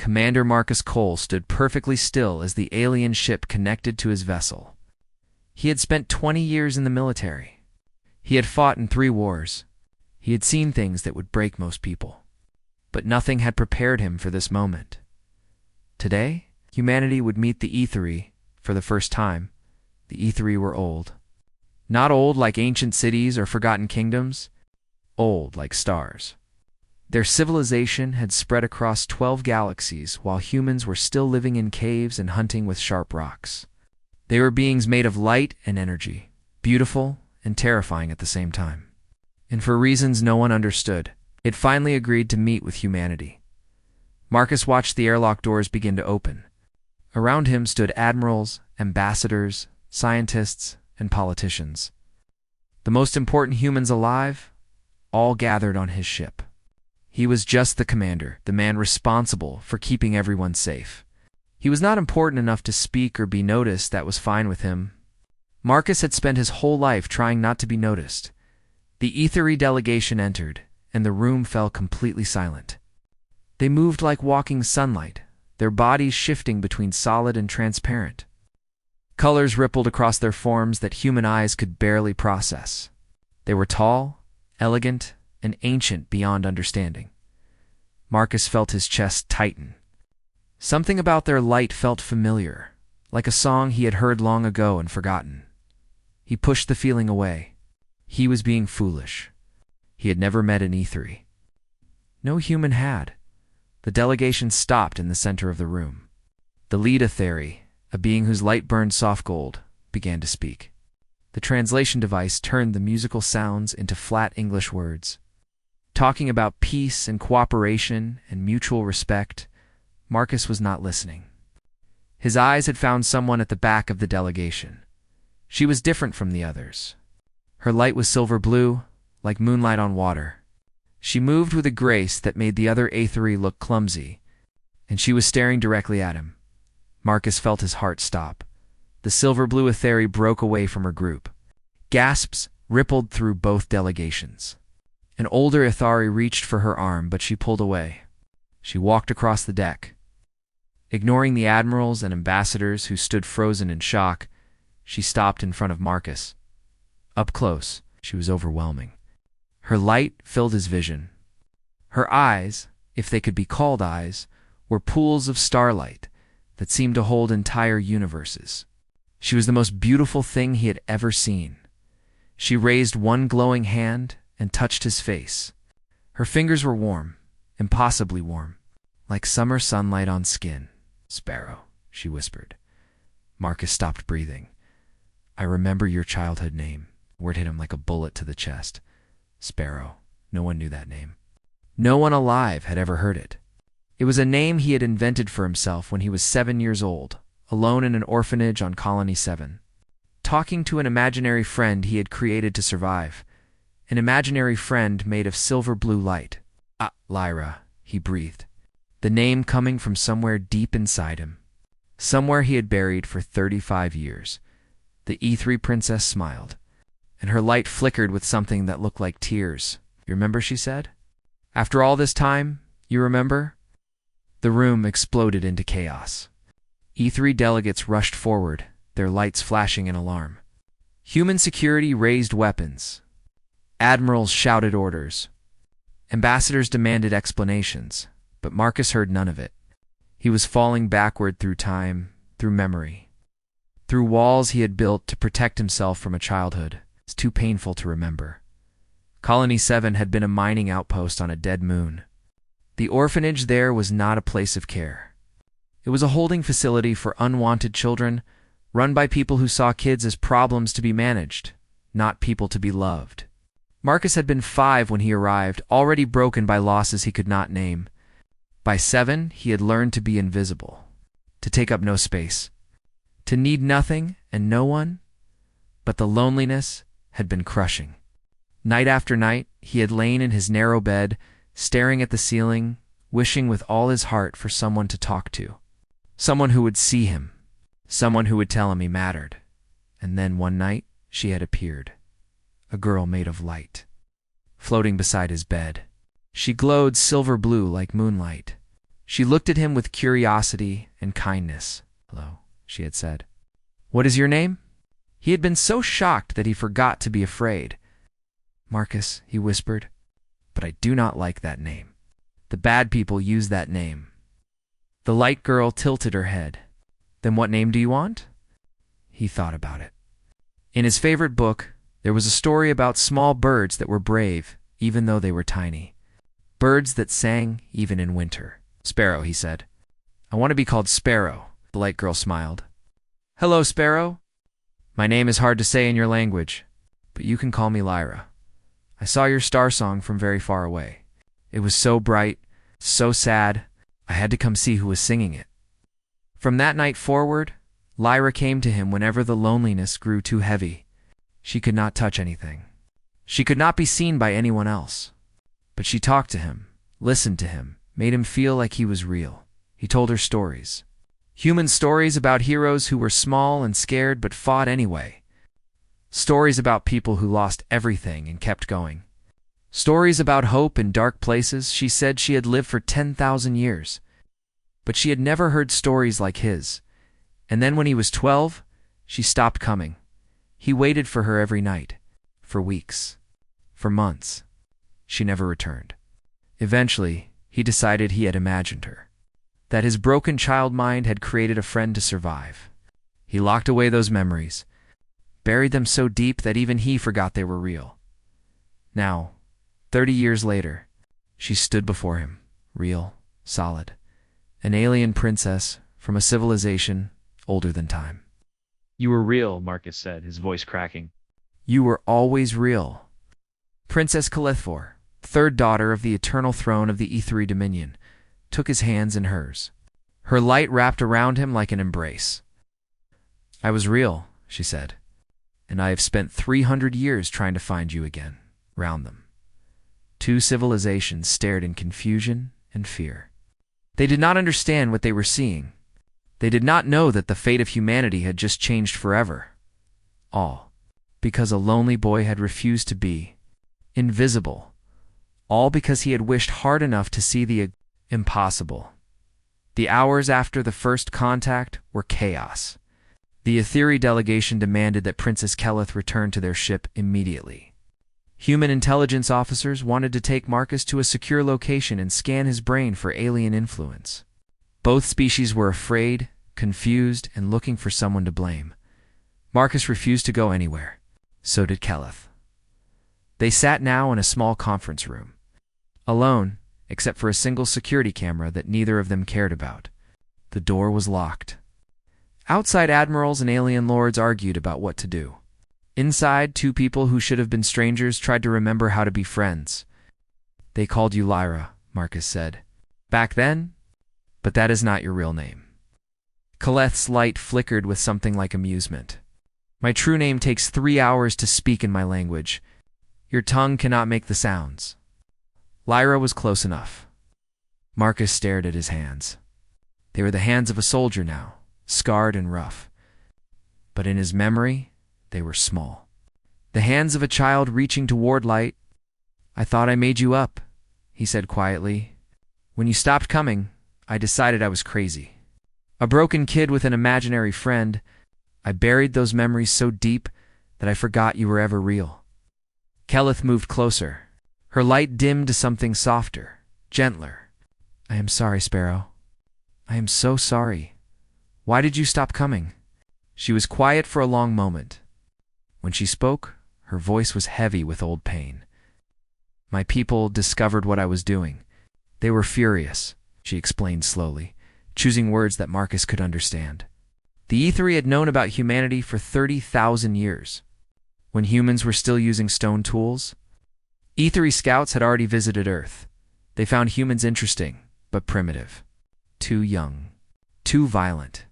Commander Marcus Cole stood perfectly still as the alien ship connected to his vessel. He had spent 20 years in the military. He had fought in 3 wars. He had seen things that would break most people. But nothing had prepared him for this moment. Today, humanity would meet the Aethery for the first time. The Aethery were old. Not old like ancient cities or forgotten kingdoms, old like stars. Their civilization had spread across 12 galaxies while humans were still living in caves and hunting with sharp rocks. They were beings made of light and energy, beautiful and terrifying at the same time. And for reasons no one understood, it finally agreed to meet with humanity. Marcus watched the airlock doors begin to open. Around him stood admirals, ambassadors, scientists, and politicians. The most important humans alive, all gathered on his ship. He was just the commander, the man responsible for keeping everyone safe. He was not important enough to speak or be noticed. That was fine with him. Marcus had spent his whole life trying not to be noticed. The Aethery delegation entered, and the room fell completely silent. They moved like walking sunlight, their bodies shifting between solid and transparent. Colors rippled across their forms that human eyes could barely process. They were tall, elegant, and ancient beyond understanding. Marcus felt his chest tighten. Something about their light felt familiar, like a song he had heard long ago and forgotten. He pushed the feeling away. He was being foolish. He had never met an Aethery. No human had. The delegation stopped in the center of the room. The lead Aethery, a being whose light burned soft gold, began to speak. The translation device turned the musical sounds into flat English words. Talking about peace and cooperation and mutual respect, Marcus was not listening. His eyes had found someone at the back of the delegation. She was different from the others. Her light was silver blue, like moonlight on water. She moved with a grace that made the other Aethery look clumsy, and she was staring directly at him. Marcus felt his heart stop. The silver blue Aethery broke away from her group. Gasps rippled through both delegations. An older Aethery reached for her arm, but she pulled away. She walked across the deck. Ignoring the admirals and ambassadors who stood frozen in shock, she stopped in front of Marcus. Up close, she was overwhelming. Her light filled his vision. Her eyes, if they could be called eyes, were pools of starlight that seemed to hold entire universes. She was the most beautiful thing he had ever seen. She raised one glowing hand and touched his face. Her fingers were warm, impossibly warm, like summer sunlight on skin. "Sparrow," she whispered. Marcus stopped breathing. "I remember your childhood name." Word hit him like a bullet to the chest. Sparrow. No one knew that name. No one alive had ever heard it. It was a name he had invented for himself when he was 7 years old, alone in an orphanage on Colony 7. Talking to an imaginary friend he had created to survive. An imaginary friend made of silver blue light. "Ah, Lyra," he breathed. The name coming from somewhere deep inside him. Somewhere he had buried for 35 years. The Aethery princess smiled, and her light flickered with something that looked like tears. "You remember," she said. "After all this time, you remember?" The room exploded into chaos. Aethery delegates rushed forward, their lights flashing in alarm. Human security raised weapons. Admirals shouted orders. Ambassadors demanded explanations, but Marcus heard none of it. He was falling backward through time, through memory, through walls he had built to protect himself from a childhood. It's too painful to remember. Colony 7 had been a mining outpost on a dead moon. The orphanage there was not a place of care. It was a holding facility for unwanted children, run by people who saw kids as problems to be managed, not people to be loved. Marcus had been 5 when he arrived, already broken by losses he could not name. By 7, he had learned to be invisible, to take up no space, to need nothing and no one, but the loneliness had been crushing. Night after night, he had lain in his narrow bed, staring at the ceiling, wishing with all his heart for someone to talk to, someone who would see him, someone who would tell him he mattered. And then one night, she had appeared, a girl made of light, floating beside his bed. She glowed silver blue like moonlight. She looked at him with curiosity and kindness. "Hello," she had said. "What is your name?" He had been so shocked that he forgot to be afraid. "Marcus," he whispered, "but I do not like that name. The bad people use that name." The light girl tilted her head. "Then what name do you want?" He thought about it. In his favorite book, there was a story about small birds that were brave, even though they were tiny. Birds that sang even in winter. "Sparrow," he said. "I want to be called Sparrow." The light girl smiled. "Hello, Sparrow. My name is hard to say in your language, but you can call me Lyra. I saw your star song from very far away. It was so bright, so sad, I had to come see who was singing it." From that night forward, Lyra came to him whenever the loneliness grew too heavy. She could not touch anything. She could not be seen by anyone else. But she talked to him, listened to him, made him feel like he was real. He told her stories. Human stories about heroes who were small and scared but fought anyway. Stories about people who lost everything and kept going. Stories about hope in dark places. She said she had lived for 10,000 years. But she had never heard stories like his. And then when he was 12, she stopped coming. He waited for her every night. For weeks. For months. She never returned. Eventually, he decided he had imagined her. That his broken child mind had created a friend to survive. He locked away those memories, buried them so deep that even he forgot they were real. Now, 30 years later, she stood before him, real, solid, an alien princess from a civilization older than time. "You were real," Marcus said, his voice cracking. "You were always real." Princess Calithor, third daughter of the eternal throne of the Aethery Dominion, took his hands in hers. Her light wrapped around him like an embrace. "I was real," she said, "and I have spent 300 years trying to find you again." Round them, two civilizations stared in confusion and fear. They did not understand what they were seeing. They did not know that the fate of humanity had just changed forever. All because a lonely boy had refused to be invisible. All because he had wished hard enough to see the impossible. The hours after the first contact were chaos. The Aethery delegation demanded that Princess Kelith return to their ship immediately. Human intelligence officers wanted to take Marcus to a secure location and scan his brain for alien influence. Both species were afraid, confused, and looking for someone to blame. Marcus refused to go anywhere. So did Kelith. They sat now in a small conference room. Alone, except for a single security camera that neither of them cared about. The door was locked. Outside, admirals and alien lords argued about what to do. Inside, two people who should have been strangers tried to remember how to be friends. "They called you Lyra," Marcus said. "Back then? But that is not your real name." Caleth's light flickered with something like amusement. "My true name takes 3 hours to speak in my language. Your tongue cannot make the sounds." Lyra was close enough. Marcus stared at his hands. They were the hands of a soldier now, scarred and rough. But in his memory, they were small. The hands of a child reaching toward light. "I thought I made you up," he said quietly. "When you stopped coming, I decided I was crazy. A broken kid with an imaginary friend. I buried those memories so deep that I forgot you were ever real." Kelith moved closer. Her light dimmed to something softer, gentler. "I am sorry, Sparrow. I am so sorry. Why did you stop coming?" She was quiet for a long moment. When she spoke, her voice was heavy with old pain. "My people discovered what I was doing. They were furious," she explained slowly, choosing words that Marcus could understand. The Aethery had known about humanity for 30,000 years. When humans were still using stone tools, Aethery scouts had already visited Earth. They found humans interesting, but primitive. Too young. Too violent.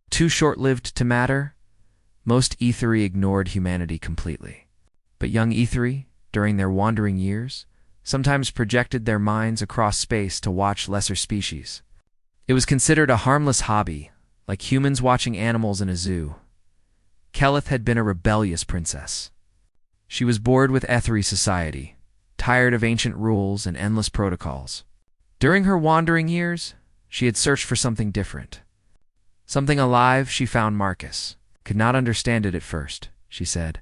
Too short-lived to matter. Most Aethery ignored humanity completely. But young Aethery, during their wandering years, sometimes projected their minds across space to watch lesser species. It was considered a harmless hobby, like humans watching animals in a zoo. Kelith had been a rebellious princess. She was bored with Aethery society, tired of ancient rules and endless protocols. During her wandering years, She had searched for something different. Something alive. She found Marcus. Could not understand it at first, she said.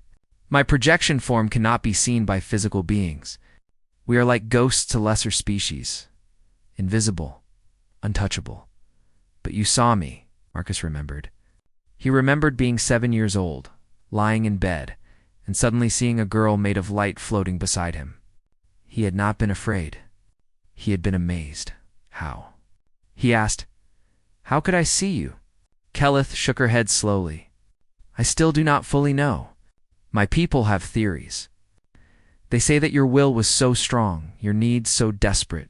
My projection form cannot be seen by physical beings. We are like ghosts to lesser species. Invisible, untouchable. But you saw me, Marcus remembered. He remembered being 7 years old, lying in bed, and suddenly seeing a girl made of light floating beside him. He had not been afraid. He had been amazed. How? He asked, "How could I see you?" Kelith shook her head slowly. "I still do not fully know. My people have theories. They say that your will was so strong, your needs so desperate,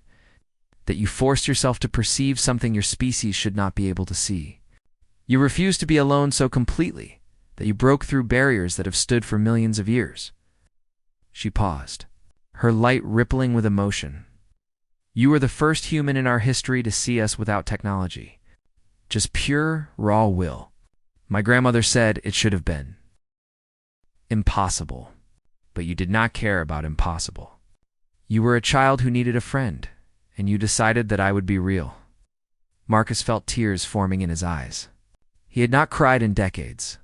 that you forced yourself to perceive something your species should not be able to see. You refused to be alone so completely that you broke through barriers that have stood for millions of years." She paused, her light rippling with emotion. "You were the first human in our history to see us without technology. Just pure, raw will. My grandmother said it should have been impossible, but you did not care about impossible. You were a child who needed a friend, and you decided that I would be real." Marcus felt tears forming in his eyes. He had not cried in decades.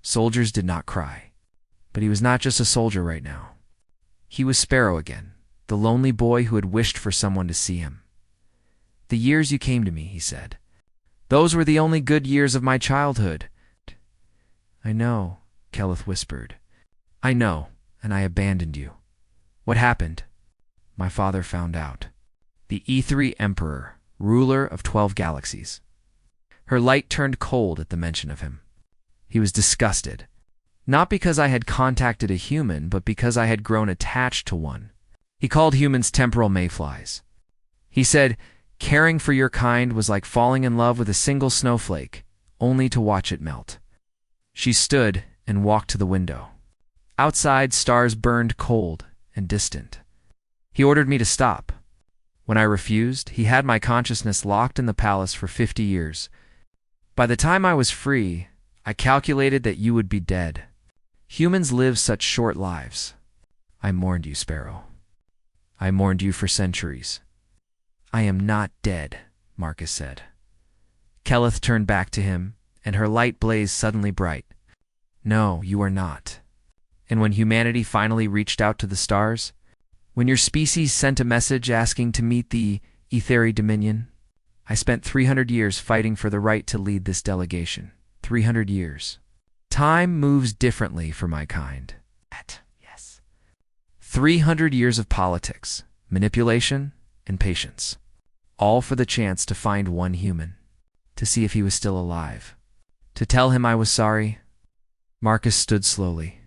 Soldiers did not cry. But he was not just a soldier right now. He was Sparrow again, the lonely boy who had wished for someone to see him. "The years you came to me," he said. "Those were the only good years of my childhood." "I know," Kelith whispered. "I know, and I abandoned you. What happened?" "My father found out. The E3 Emperor, ruler of 12 galaxies." Her light turned cold at the mention of him. He was disgusted. "Not because I had contacted a human, but because I had grown attached to one. He called humans temporal mayflies. He said, caring for your kind was like falling in love with a single snowflake, only to watch it melt." She stood and walked to the window. Outside, stars burned cold and distant. "He ordered me to stop. When I refused, he had my consciousness locked in the palace for 50 years. By the time I was free, I calculated that you would be dead. Humans live such short lives. I mourned you, Sparrow. I mourned you for centuries." "I am not dead," Marcus said. Kelith turned back to him, and her light blazed suddenly bright. "No, you are not. And when humanity finally reached out to the stars, when your species sent a message asking to meet the Etheri Dominion, I spent 300 years fighting for the right to lead this delegation. 300 years. Time moves differently for my kind. Yes. 300 years of politics, manipulation, and patience. All for the chance to find one human, to see if he was still alive, to tell him I was sorry." Marcus stood slowly.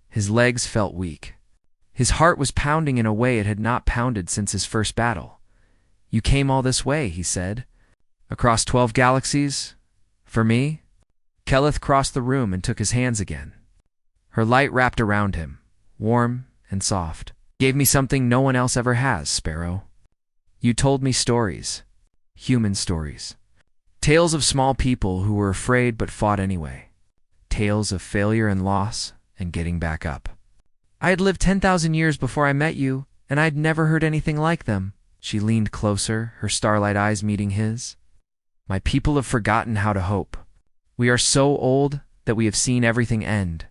His legs felt weak. His heart was pounding in a way it had not pounded since his first battle. "You came all this way," he said. "Across 12 galaxies? For me?" Kelith crossed the room and took his hands again. Her light wrapped around him, warm and soft. "Gave me something no one else ever has, Sparrow. You told me stories. Human stories. Tales of small people who were afraid but fought anyway. Tales of failure and loss and getting back up. I had lived 10,000 years before I met you, and I'd never heard anything like them." She leaned closer, her starlight eyes meeting his. "My people have forgotten how to hope. We are so old that we have seen everything end.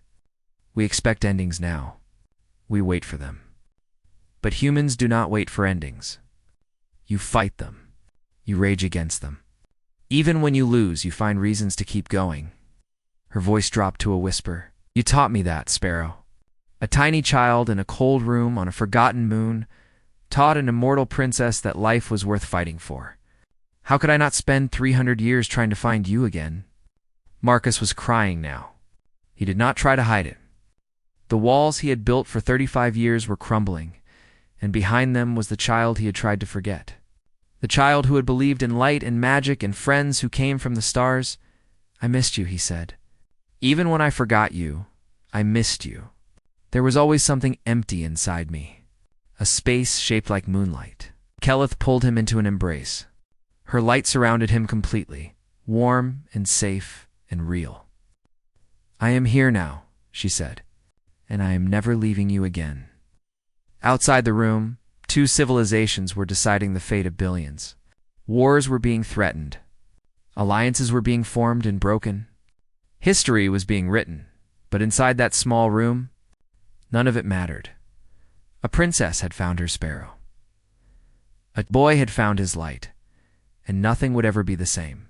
We expect endings now. We wait for them. But humans do not wait for endings. You fight them. You rage against them. Even when you lose, you find reasons to keep going." Her voice dropped to a whisper. "You taught me that, Sparrow. A tiny child in a cold room on a forgotten moon taught an immortal princess that life was worth fighting for. How could I not spend 300 years trying to find you again?" Marcus was crying now. He did not try to hide it. The walls he had built for 35 years were crumbling, and behind them was the child he had tried to forget. The child who had believed in light and magic and friends who came from the stars. "I missed you," he said. "Even when I forgot you, I missed you. There was always something empty inside me. A space shaped like moonlight." Kelith pulled him into an embrace. Her light surrounded him completely, warm and safe and real. "I am here now," she said, "and I am never leaving you again." Outside the room, 2 civilizations were deciding the fate of billions. Wars were being threatened. Alliances were being formed and broken. History was being written, but inside that small room, none of it mattered. A princess had found her sparrow. A boy had found his light, and nothing would ever be the same.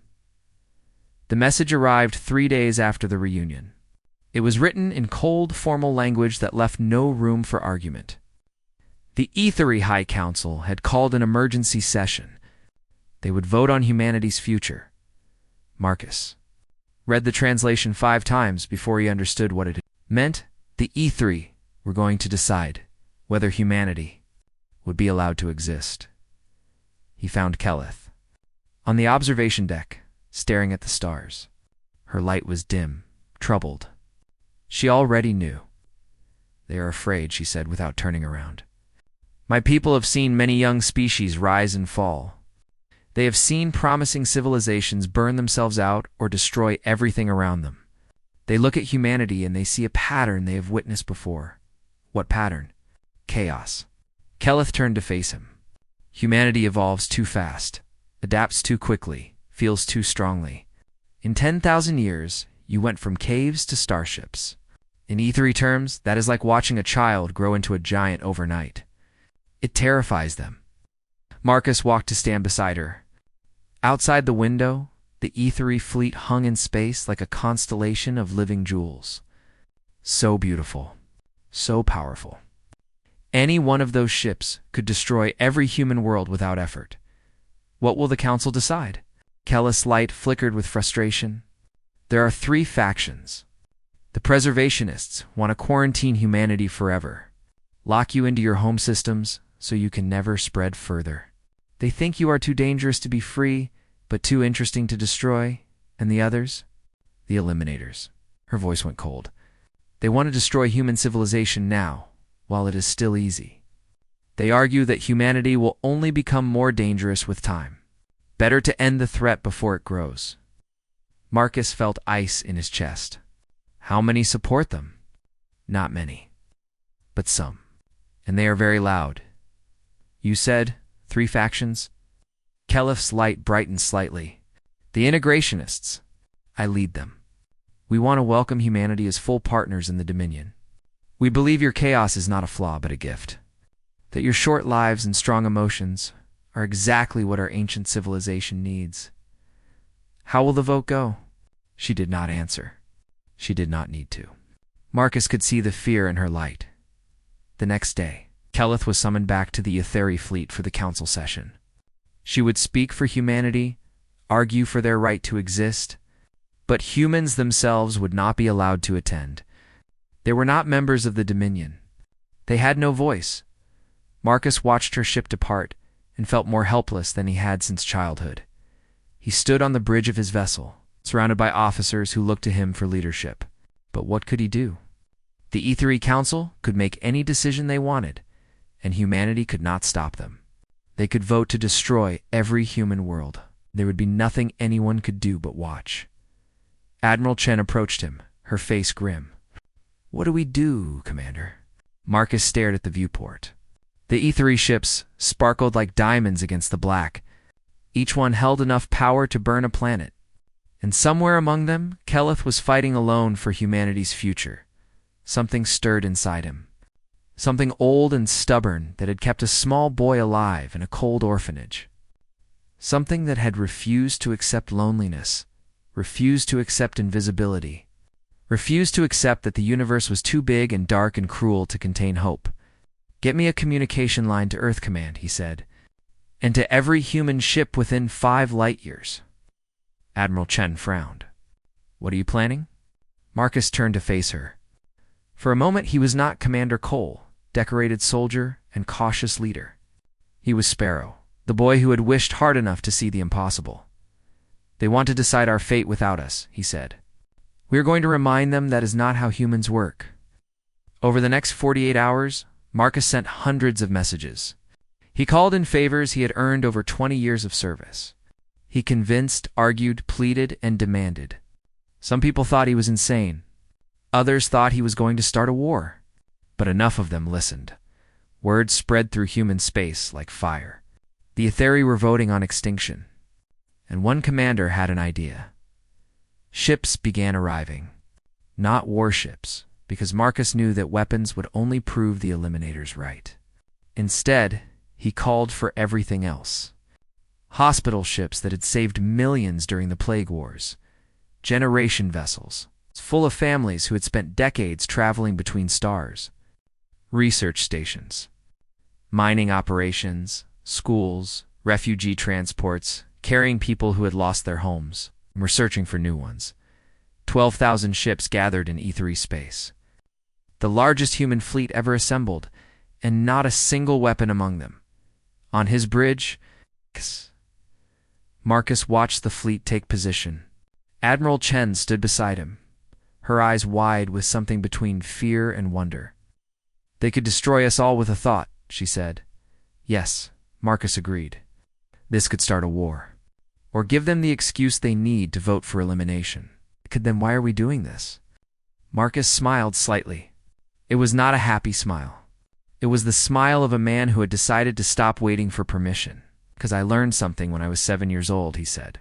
The message arrived 3 days after the reunion. It was written in cold, formal language that left no room for argument. The HFY High Council had called an emergency session. They would vote on humanity's future. Marcus read the translation 5 times before he understood what it meant. The HFY were going to decide whether humanity would be allowed to exist. He found Keleth on the observation deck, staring at the stars. Her light was dim, troubled. She already knew. "They are afraid," she said without turning around. "My people have seen many young species rise and fall. They have seen promising civilizations burn themselves out or destroy everything around them. They look at humanity and they see a pattern they have witnessed before." What pattern? Chaos. Keleth turned to face him. "Humanity evolves too fast, adapts too quickly, feels too strongly. In 10,000 years, you went from caves to starships. In HFY terms, that is like watching a child grow into a giant overnight. It terrifies them." Marcus walked to stand beside her. Outside the window, the HFY fleet hung in space like a constellation of living jewels. So beautiful, so powerful. Any one of those ships could destroy every human world without effort. What will the council decide? Keleth's light flickered with frustration. There are 3 factions. The preservationists want to quarantine humanity forever, lock you into your home systems so you can never spread further. They think you are too dangerous to be free, but too interesting to destroy. And the others? The eliminators. Her voice went cold. They want to destroy human civilization now, while it is still easy. They argue that humanity will only become more dangerous with time. Better to end the threat before it grows. Marcus felt ice in his chest. How many support them? Not many, but some. And they are very loud. You said 3 factions? Keleth's light brightened slightly. The integrationists. I lead them. We want to welcome humanity as full partners in the Dominion. We believe your chaos is not a flaw but a gift. That your short lives and strong emotions are exactly what our ancient civilization needs. How will the vote go? She did not answer. She did not need to. Marcus could see the fear in her light. The next day, Keleth was summoned back to the HFY fleet for the council session. She would speak for humanity, argue for their right to exist, but humans themselves would not be allowed to attend. They were not members of the Dominion. They had no voice. Marcus watched her ship depart and felt more helpless than he had since childhood. He stood on the bridge of his vessel, surrounded by officers who looked to him for leadership. But what could he do? The HFY Council could make any decision they wanted, and humanity could not stop them. They could vote to destroy every human world. There would be nothing anyone could do but watch. Admiral Chen approached him, her face grim. "What do we do, Commander?" Marcus stared at the viewport. The HFY ships sparkled like diamonds against the black. Each one held enough power to burn a planet. And somewhere among them, Keleth was fighting alone for humanity's future. Something stirred inside him. Something old and stubborn that had kept a small boy alive in a cold orphanage. Something that had refused to accept loneliness, refused to accept invisibility, refused to accept that the universe was too big and dark and cruel to contain hope. "Get me a communication line to Earth Command," he said, "and to every human ship within 5 light years." Admiral Chen frowned. "What are you planning?" Marcus turned to face her. For a moment he was not Commander Cole, decorated soldier and cautious leader. He was Sparrow, the boy who had wished hard enough to see the impossible. "They want to decide our fate without us," he said. "We are going to remind them that is not how humans work." Over the next 48 hours, Marcus sent hundreds of messages. He called in favors he had earned over 20 years of service. He convinced, argued, pleaded, and demanded. Some people thought he was insane. Others thought he was going to start a war. But enough of them listened. Word spread through human space like fire. The HFY were voting on extinction. and one commander had an idea. Ships began arriving. Not warships, because Marcus knew that weapons would only prove the Eliminators right. Instead, he called for everything else. Hospital ships that had saved millions during the plague wars. Generation vessels, full of families who had spent decades traveling between stars. Research stations. Mining operations, schools, refugee transports, carrying people who had lost their homes and were searching for new ones. 12,000 ships gathered in E3 space. The largest human fleet ever assembled, and not a single weapon among them. On his bridge, Marcus watched the fleet take position. Admiral Chen stood beside him, her eyes wide with something between fear and wonder. "They could destroy us all with a thought," she said. "Yes," Marcus agreed. "This could start a war. Or give them the excuse they need to vote for elimination." Then why are we doing this? Marcus smiled slightly. It was not a happy smile. It was the smile of a man who had decided to stop waiting for permission. "Because I learned something when I was 7 years old," he said.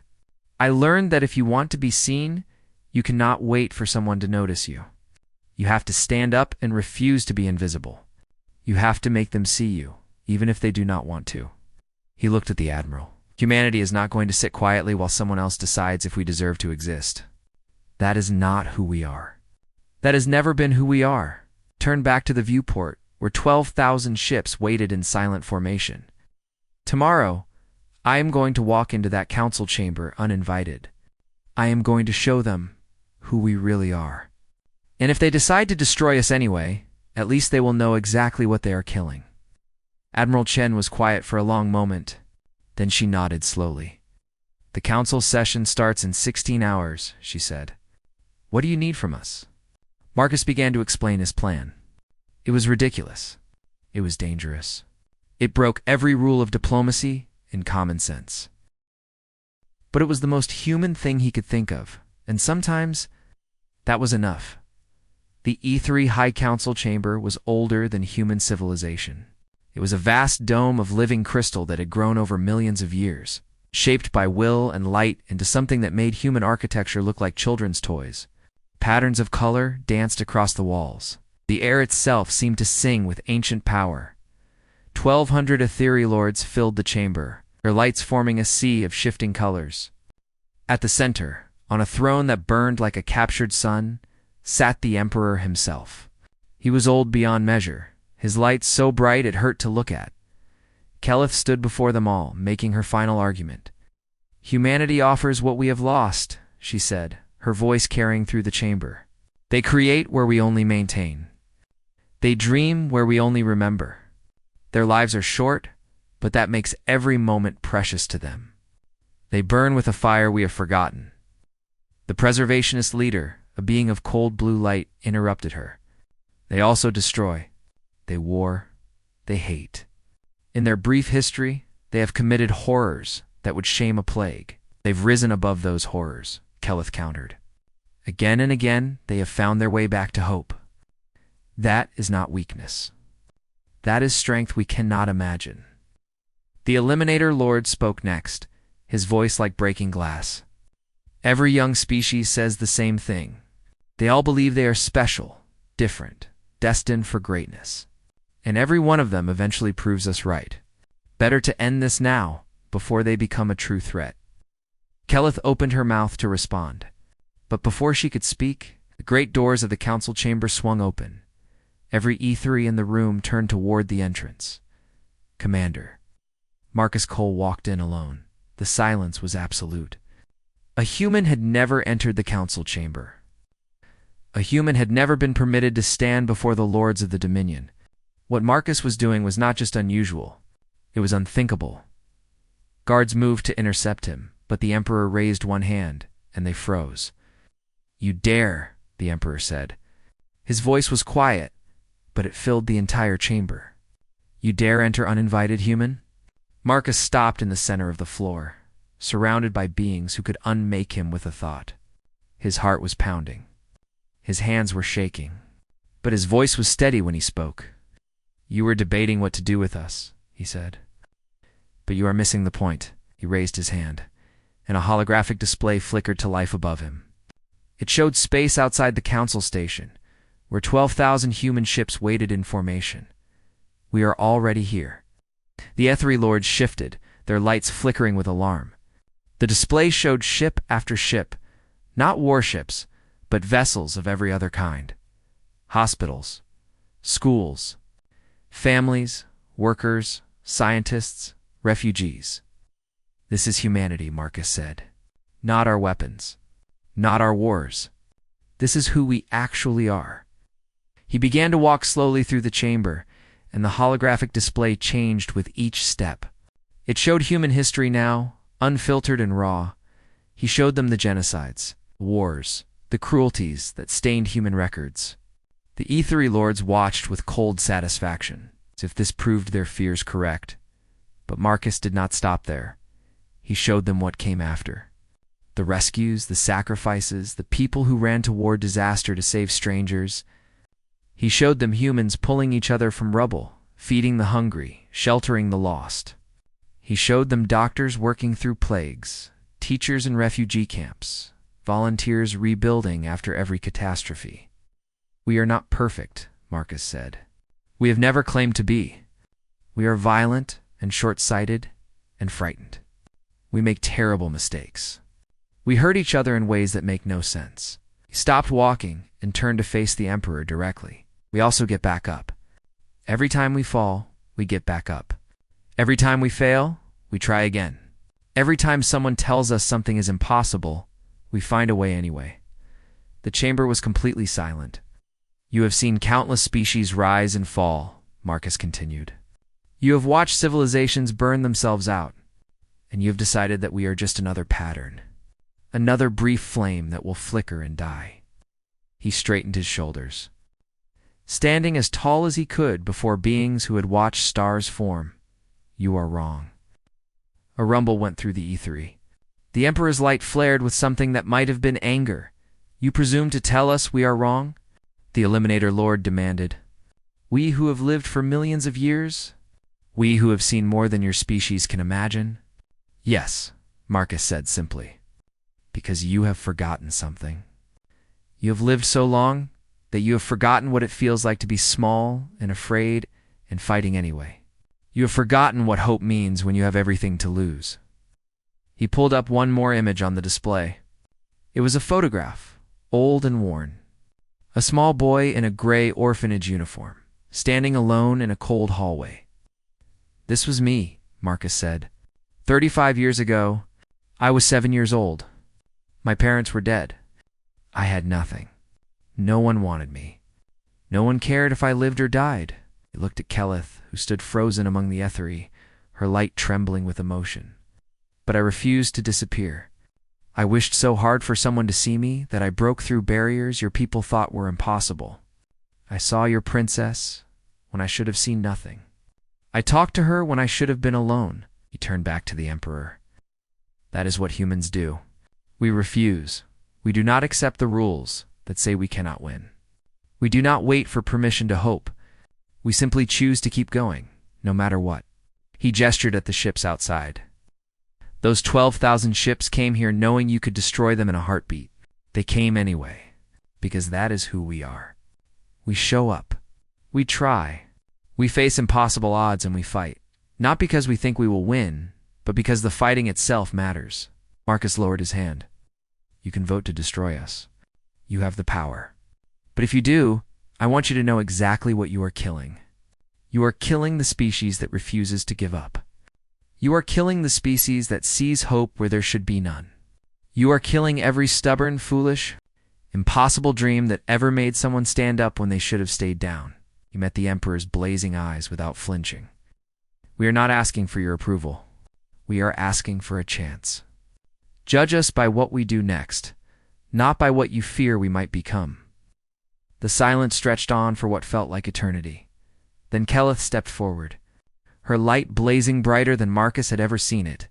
"I learned that if you want to be seen, you cannot wait for someone to notice you. You have to stand up and refuse to be invisible. You have to make them see you, even if they do not want to." He looked at the Admiral. "Humanity is not going to sit quietly while someone else decides if we deserve to exist. That is not who we are. That has never been who we are." Turn back to the viewport, where 12,000 ships waited in silent formation. "Tomorrow, I am going to walk into that council chamber uninvited. I am going to show them who we really are. And if they decide to destroy us anyway, at least they will know exactly what they are killing." Admiral Chen was quiet for a long moment. Then she nodded slowly. "The council session starts in 16 hours, she said. "What do you need from us?" Marcus began to explain his plan. It was ridiculous. It was dangerous. It broke every rule of diplomacy and common sense. But it was the most human thing he could think of, and sometimes that was enough. The E3 High Council chamber was older than human civilization. It was a vast dome of living crystal that had grown over millions of years, shaped by will and light into something that made human architecture look like children's toys. Patterns of color danced across the walls. The air itself seemed to sing with ancient power. 1,200 ethereal lords filled the chamber, their lights forming a sea of shifting colors. At the center, on a throne that burned like a captured sun, sat the Emperor himself. He was old beyond measure, his light so bright it hurt to look at. Kelith stood before them all, making her final argument. "Humanity offers what we have lost," she said, her voice carrying through the chamber. "They create where we only maintain. They dream where we only remember. Their lives are short, but that makes every moment precious to them. They burn with a fire we have forgotten." The preservationist leader, a being of cold blue light, interrupted her. "They also destroy. They war. They hate. In their brief history, they have committed horrors that would shame a plague. They've risen above those horrors," Kelith countered. "Again and again, they have found their way back to hope. That is not weakness. That is strength we cannot imagine." The Eliminator Lord spoke next, his voice like breaking glass. "Every young species says the same thing. They all believe they are special, different, destined for greatness. And every one of them eventually proves us right. Better to end this now, before they become a true threat." Kelith opened her mouth to respond. But before she could speak, the great doors of the council chamber swung open. Every E3 in the room turned toward the entrance. "Commander." Marcus Cole walked in alone. The silence was absolute. A human had never entered the council chamber. A human had never been permitted to stand before the lords of the Dominion. What Marcus was doing was not just unusual. It was unthinkable. Guards moved to intercept him, but the Emperor raised one hand, and they froze. "You dare," the Emperor said. His voice was quiet, but it filled the entire chamber. "You dare enter uninvited, human?" Marcus stopped in the center of the floor, surrounded by beings who could unmake him with a thought. His heart was pounding. His hands were shaking, but his voice was steady when he spoke. "You were debating what to do with us," he said. "But you are missing the point." He raised his hand. and a holographic display flickered to life above him. It showed space outside the council station, where 12,000 human ships waited in formation. We are already here. The Ethery Lords shifted, their lights flickering with alarm. The display showed ship after ship, not warships, but vessels of every other kind. Hospitals, schools, families, workers, scientists, refugees. This is humanity, Marcus said. Not our weapons. Not our wars. This is who we actually are. He began to walk slowly through the chamber, and the holographic display changed with each step. It showed human history now, unfiltered and raw. He showed them the genocides, wars, the cruelties that stained human records. The Ethery Lords watched with cold satisfaction, as if this proved their fears correct. But Marcus did not stop there. He showed them what came after. The rescues, the sacrifices, the people who ran toward disaster to save strangers. He showed them humans pulling each other from rubble, feeding the hungry, sheltering the lost. He showed them doctors working through plagues, teachers in refugee camps, volunteers rebuilding after every catastrophe. We are not perfect, Marcus said. We have never claimed to be. We are violent and short-sighted and frightened. We make terrible mistakes. We hurt each other in ways that make no sense. He stopped walking and turned to face the Emperor directly. We also get back up. Every time we fall, we get back up. Every time we fail, we try again. Every time someone tells us something is impossible, we find a way anyway. The chamber was completely silent. You have seen countless species rise and fall, Marcus continued. You have watched civilizations burn themselves out, and you have decided that we are just another pattern, another brief flame that will flicker and die. He straightened his shoulders. Standing as tall as he could before beings who had watched stars form, you are wrong. A rumble went through the Ethery. The Emperor's light flared with something that might have been anger. You presume to tell us we are wrong? The Eliminator Lord demanded. We who have lived for millions of years? We who have seen more than your species can imagine? Yes, Marcus said simply. Because you have forgotten something. You have lived so long that you have forgotten what it feels like to be small and afraid and fighting anyway. You have forgotten what hope means when you have everything to lose. He pulled up one more image on the display. It was a photograph, old and worn. A small boy in a gray orphanage uniform, standing alone in a cold hallway. This was me, Marcus said. 35 years ago, I was 7 years old. My parents were dead. I had nothing. No one wanted me. No one cared if I lived or died. He looked at Keleth, who stood frozen among the Ethery, her light trembling with emotion. But I refused to disappear. I wished so hard for someone to see me that I broke through barriers your people thought were impossible. I saw your princess when I should have seen nothing. I talked to her when I should have been alone. He turned back to the Emperor. That is what humans do. We refuse. We do not accept the rules that say we cannot win. We do not wait for permission to hope. We simply choose to keep going, no matter what. He gestured at the ships outside. Those 12,000 ships came here knowing you could destroy them in a heartbeat. They came anyway, because that is who we are. We show up. We try. We face impossible odds and we fight. Not because we think we will win, but because the fighting itself matters. Marcus lowered his hand. You can vote to destroy us. You have the power. But if you do, I want you to know exactly what you are killing. You are killing the species that refuses to give up. You are killing the species that sees hope where there should be none. You are killing every stubborn, foolish, impossible dream that ever made someone stand up when they should have stayed down. He met the Emperor's blazing eyes without flinching. We are not asking for your approval. We are asking for a chance. Judge us by what we do next, not by what you fear we might become. The silence stretched on for what felt like eternity. Then Keleth stepped forward, her light blazing brighter than Marcus had ever seen it.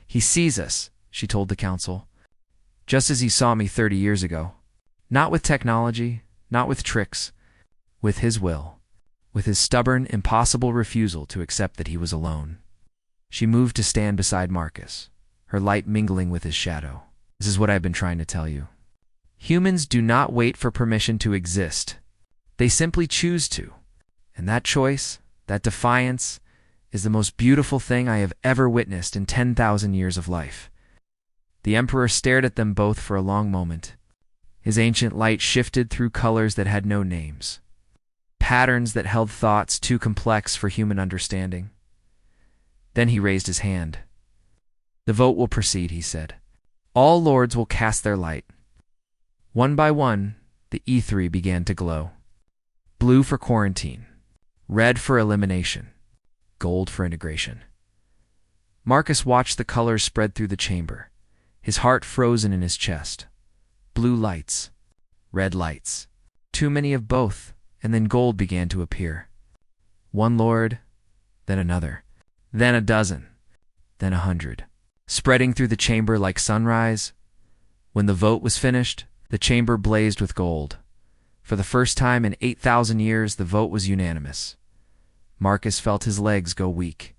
He sees us, she told the council, just as he saw me 30 years ago. Not with technology, not with tricks, with his will, with his stubborn, impossible refusal to accept that he was alone. She moved to stand beside Marcus, her light mingling with his shadow. This is what I've been trying to tell you. Humans do not wait for permission to exist. They simply choose to. And that choice, that defiance, is the most beautiful thing I have ever witnessed in 10,000 years of life. The Emperor stared at them both for a long moment. His ancient light shifted through colors that had no names, patterns that held thoughts too complex for human understanding. Then he raised his hand. "The vote will proceed," he said. "All lords will cast their light." One by one, the E3 began to glow. Blue for quarantine, red for elimination, gold for integration. Marcus watched the colors spread through the chamber, his heart frozen in his chest. Blue lights, red lights, too many of both, and then gold began to appear. One lord, then another, then a dozen, then 100, spreading through the chamber like sunrise. When the vote was finished, the chamber blazed with gold. For the first time in 8,000 years, the vote was unanimous. Marcus felt his legs go weak.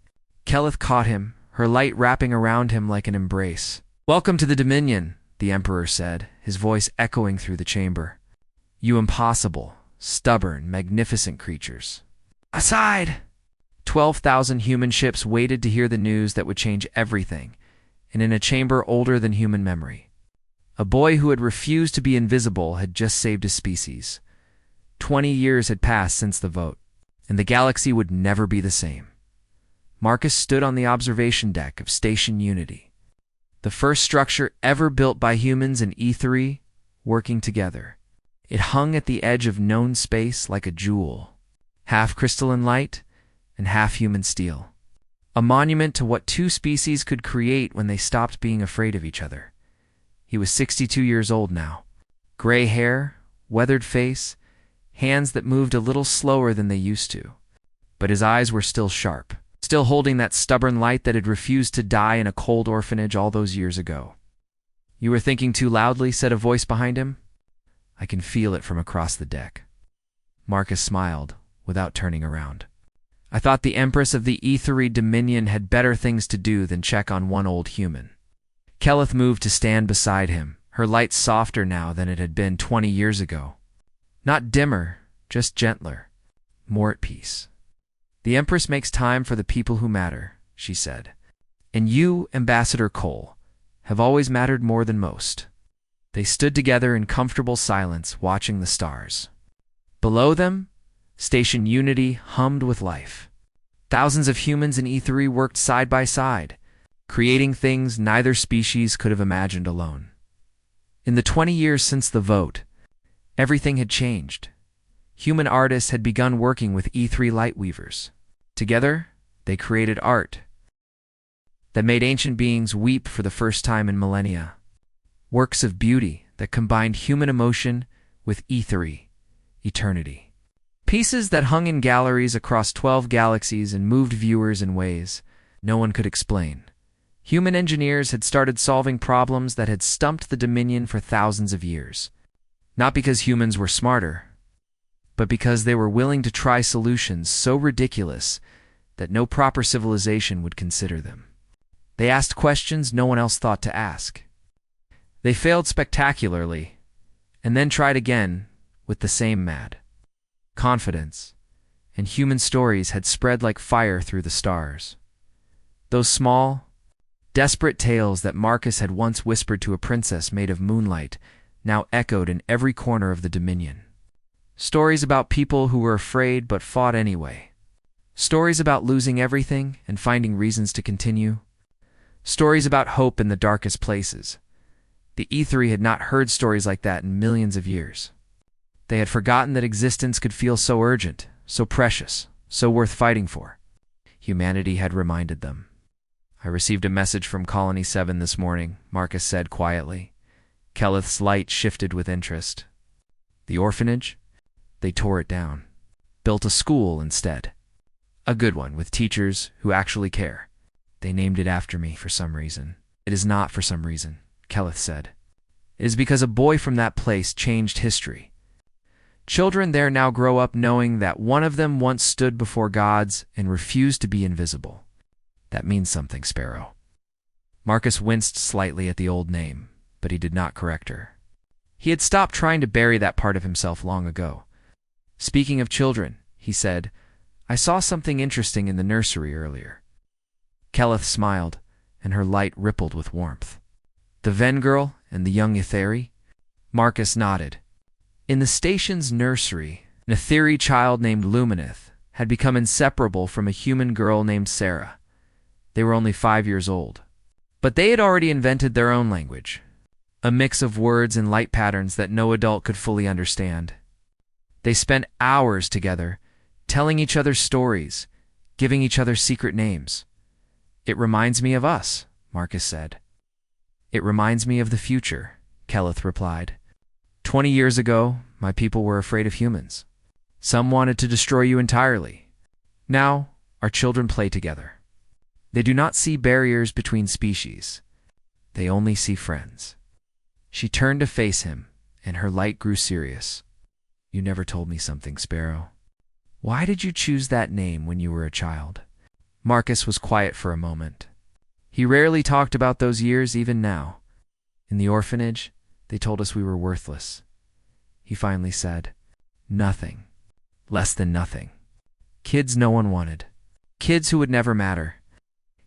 Kelith caught him, her light wrapping around him like an embrace. "Welcome to the Dominion," the Emperor said, his voice echoing through the chamber. "You impossible, stubborn, magnificent creatures." Aside! 12,000 human ships waited to hear the news that would change everything, and in a chamber older than human memory, a boy who had refused to be invisible had just saved his species. 20 years had passed since the vote, and the galaxy would never be the same. Marcus stood on the observation deck of Station Unity, the first structure ever built by humans and E3 working together. It hung at the edge of known space like a jewel, half crystalline light and half human steel. A monument to what two species could create when they stopped being afraid of each other. He was 62 years old now. Gray hair, weathered face, hands that moved a little slower than they used to. But his eyes were still sharp, still holding that stubborn light that had refused to die in a cold orphanage all those years ago. "You were thinking too loudly," said a voice behind him. "I can feel it from across the deck." Marcus smiled, without turning around. "I thought the Empress of the E3 Dominion had better things to do than check on one old human." Kelith moved to stand beside him, her light softer now than it had been 20 years ago. Not dimmer, just gentler, more at peace. "The Empress makes time for the people who matter," she said. "And you, Ambassador Cole, have always mattered more than most." They stood together in comfortable silence, watching the stars. Below them, Station Unity hummed with life. Thousands of humans in E3 worked side by side, creating things neither species could have imagined alone. In the 20 years since the vote, everything had changed. Human artists had begun working with E3 lightweavers. Together, they created art that made ancient beings weep for the first time in millennia. Works of beauty that combined human emotion with E3 eternity. Pieces that hung in galleries across 12 galaxies and moved viewers in ways no one could explain. Human engineers had started solving problems that had stumped the Dominion for thousands of years. Not because humans were smarter, but because they were willing to try solutions so ridiculous that no proper civilization would consider them. They asked questions no one else thought to ask. They failed spectacularly, and then tried again with the same mad confidence, and human stories had spread like fire through the stars. Those small, desperate tales that Marcus had once whispered to a princess made of moonlight now echoed in every corner of the Dominion. Stories about people who were afraid but fought anyway. Stories about losing everything and finding reasons to continue. Stories about hope in the darkest places. The E3 had not heard stories like that in millions of years. They had forgotten that existence could feel so urgent, so precious, so worth fighting for. Humanity had reminded them. "I received a message from Colony 7 this morning," Marcus said quietly. Kelith's light shifted with interest. "The orphanage? They tore it down. Built a school instead. A good one, with teachers who actually care. They named it after me for some reason." "It is not for some reason," Kelith said. "It is because a boy from that place changed history. Children there now grow up knowing that one of them once stood before gods and refused to be invisible. That means something, Sparrow." Marcus winced slightly at the old name, but he did not correct her. He had stopped trying to bury that part of himself long ago. Speaking of children, he said, I saw something interesting in the nursery earlier. Keleth smiled, and her light rippled with warmth. The Ven girl and the young Etheri? Marcus nodded. In the station's nursery, an Etheri child named Lumineth had become inseparable from a human girl named Sarah. They were only 5 years old. But they had already invented their own language, a mix of words and light patterns that no adult could fully understand. They spent hours together, telling each other stories, giving each other secret names. It reminds me of us, Marcus said. It reminds me of the future, Keleth replied. 20 years ago, my people were afraid of humans. Some wanted to destroy you entirely. Now, our children play together. They do not see barriers between species. They only see friends. She turned to face him, and her light grew serious. You never told me something, Sparrow. Why did you choose that name when you were a child? Marcus was quiet for a moment. He rarely talked about those years even now. In the orphanage, they told us we were worthless. He finally said, nothing. Less than nothing. Kids no one wanted. Kids who would never matter.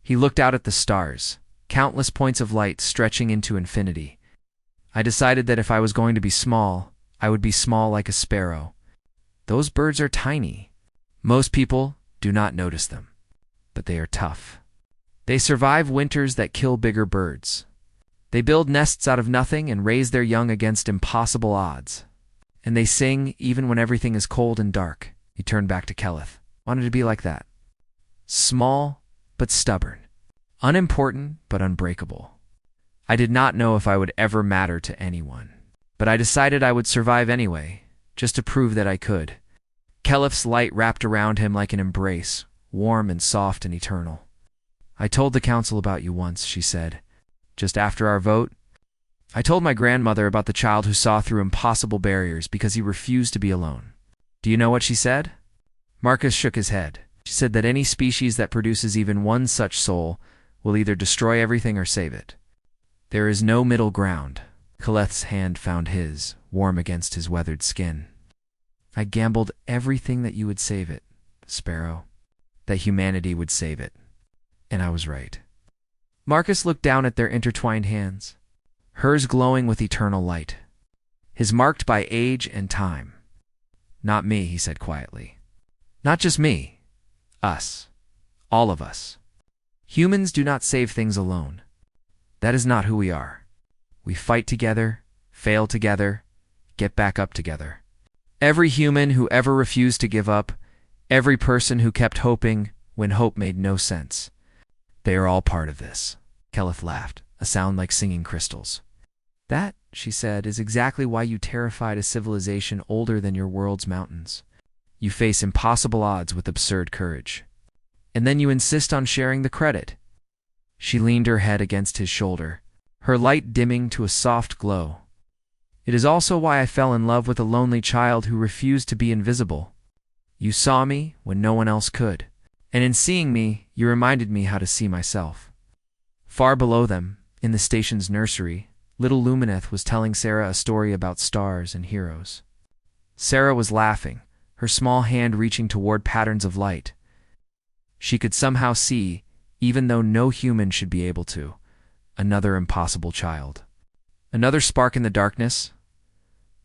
He looked out at the stars, countless points of light stretching into infinity. I decided that if I was going to be small, I would be small like a sparrow. Those birds are tiny. Most people do not notice them, but they are tough. They survive winters that kill bigger birds. They build nests out of nothing and raise their young against impossible odds. And they sing even when everything is cold and dark. He turned back to Keleth. Wanted to be like that. Small, but stubborn. Unimportant, but unbreakable. I did not know if I would ever matter to anyone, but I decided I would survive anyway, just to prove that I could. Keleth's light wrapped around him like an embrace, warm and soft and eternal. I told the council about you once, she said. Just after our vote, I told my grandmother about the child who saw through impossible barriers because he refused to be alone. Do you know what she said? Marcus shook his head. She said that any species that produces even one such soul will either destroy everything or save it. There is no middle ground. Keleth's hand found his, warm against his weathered skin. I gambled everything that you would save it, Sparrow. That humanity would save it. And I was right. Marcus looked down at their intertwined hands, hers glowing with eternal light, his marked by age and time. Not me, he said quietly. Not just me. Us. All of us. Humans do not save things alone. That is not who we are. We fight together, fail together, get back up together. Every human who ever refused to give up, every person who kept hoping when hope made no sense. They are all part of this. Keleth laughed, a sound like singing crystals. That, she said, is exactly why you terrified a civilization older than your world's mountains. You face impossible odds with absurd courage. And then you insist on sharing the credit. She leaned her head against his shoulder, her light dimming to a soft glow. It is also why I fell in love with a lonely child who refused to be invisible. You saw me when no one else could, and in seeing me, you reminded me how to see myself. Far below them, in the station's nursery, little Lumineth was telling Sarah a story about stars and heroes. Sarah was laughing, her small hand reaching toward patterns of light. She could somehow see, even though no human should be able to, another impossible child. Another spark in the darkness.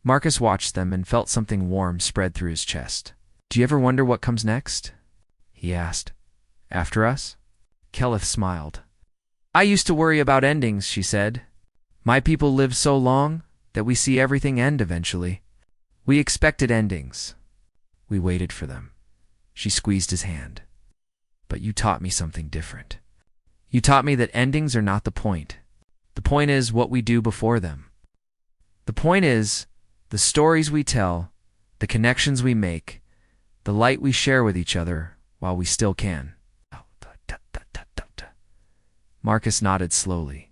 Marcus watched them and felt something warm spread through his chest. Do you ever wonder what comes next? He asked. After us? Keleth smiled. I used to worry about endings, she said. My people live so long that we see everything end eventually. We expected endings. We waited for them. She squeezed his hand. But you taught me something different. You taught me that endings are not the point. The point is what we do before them. The point is the stories we tell, the connections we make, the light we share with each other while we still can. Marcus nodded slowly.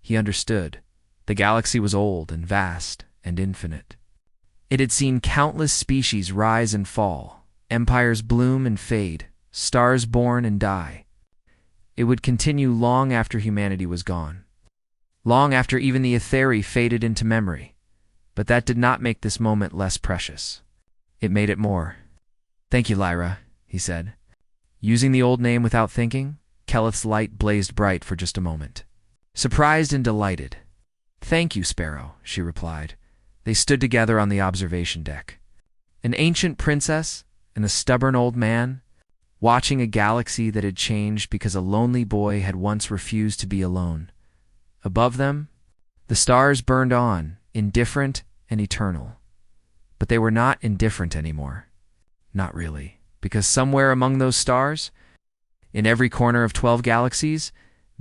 He understood. The galaxy was old and vast and infinite. It had seen countless species rise and fall, empires bloom and fade, stars born and die. It would continue long after humanity was gone. Long after even the Etheri faded into memory. But that did not make this moment less precious. It made it more. "Thank you, Lyra," he said. Using the old name without thinking, Keleth's light blazed bright for just a moment. Surprised and delighted. "Thank you, Sparrow," she replied. They stood together on the observation deck. An ancient princess and a stubborn old man, watching a galaxy that had changed because a lonely boy had once refused to be alone. Above them, the stars burned on, indifferent and eternal. But they were not indifferent anymore. Not really, because somewhere among those stars, in every corner of 12 galaxies,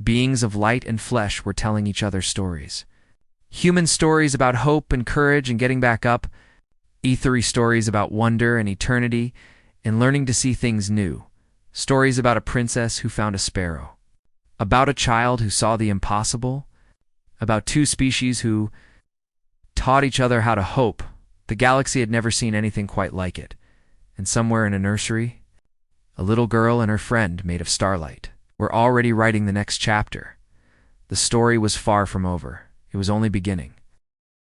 beings of light and flesh were telling each other stories. Human stories about hope and courage and getting back up, ethery stories about wonder and eternity and learning to see things new, stories about a princess who found a sparrow, about a child who saw the impossible, about two species who taught each other how to hope. The galaxy had never seen anything quite like it, and somewhere in a nursery, a little girl and her friend made of starlight were already writing the next chapter. The story was far from over. It was only beginning.